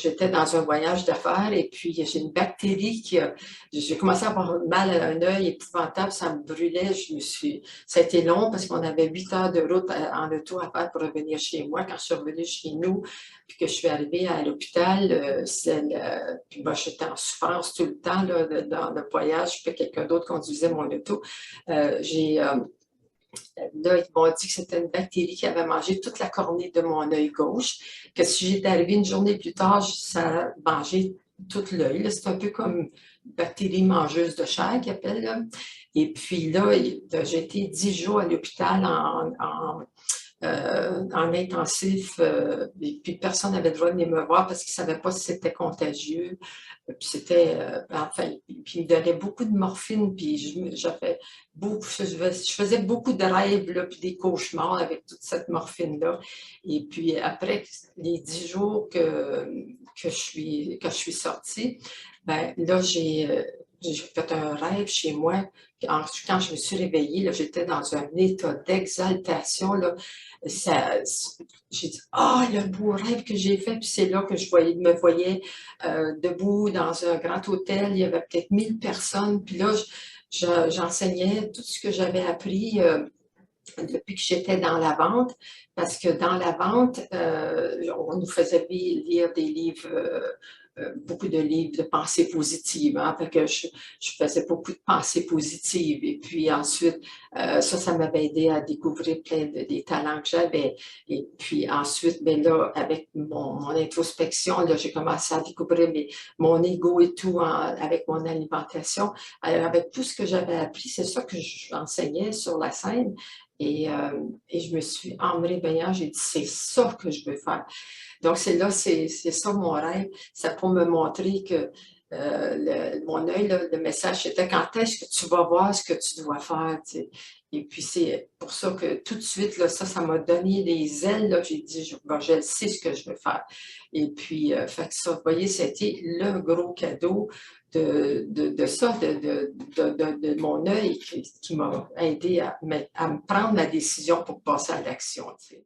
j'étais dans un voyage d'affaires et puis j'ai une bactérie j'ai commencé à avoir mal à un œil épouvantable, ça me brûlait, ça a été long parce qu'on avait 8 heures de route en auto à faire pour revenir chez moi. Quand je suis revenue chez nous, puis que je suis arrivée à l'hôpital, puis moi j'étais en souffrance tout le temps là, dans le voyage, puis quelqu'un d'autre conduisait mon auto. Là, ils m'ont dit que c'était une bactérie qui avait mangé toute la cornée de mon œil gauche, que si j'étais arrivée une journée plus tard, ça a mangé tout l'œil. C'est un peu comme une bactérie mangeuse de chair qu'ils appellent. Là. Et puis là, j'ai été 10 jours à l'hôpital en intensif, et puis personne n'avait le droit de venir me voir parce qu'ils ne savaient pas si c'était contagieux. Puis c'était, enfin, puis ils me donnaient beaucoup de morphine, puis je faisais beaucoup de rêves, là, puis des cauchemars avec toute cette morphine-là. Et puis après les 10 jours que je suis sortie, ben là, j'ai fait un rêve chez moi. Quand je me suis réveillée, là, j'étais dans un état d'exaltation. Là. J'ai dit, ah, le beau rêve que j'ai fait. Puis c'est là que me voyais debout dans un grand hôtel. Il y avait peut-être 1000 personnes. Puis là, j'enseignais tout ce que j'avais appris depuis que j'étais dans la vente. Parce que dans la vente, on nous faisait lire des livres. Beaucoup de livres de pensée positive. Hein? Fait que je faisais beaucoup de pensées positives. Et puis ensuite, ça m'avait aidé à découvrir plein des talents que j'avais. Et puis ensuite, ben là, avec mon introspection, là, j'ai commencé à découvrir mon ego et tout avec mon alimentation. Alors, avec tout ce que j'avais appris, c'est ça que j'enseignais sur la scène. Et je me suis, en me réveillant, j'ai dit, c'est ça que je veux faire. Donc, c'est ça mon rêve. C'est pour me montrer que mon œil, là, le message, c'était quand est-ce que tu vas voir ce que tu dois faire, tu sais. Et puis, c'est pour ça que tout de suite, là, ça m'a donné des ailes, là. J'ai dit, je sais ce que je veux faire. Et puis, fait que ça, vous voyez, c'était le gros cadeau de ça, de mon œil qui m'a aidé à me prendre la décision pour passer à l'action, tu sais.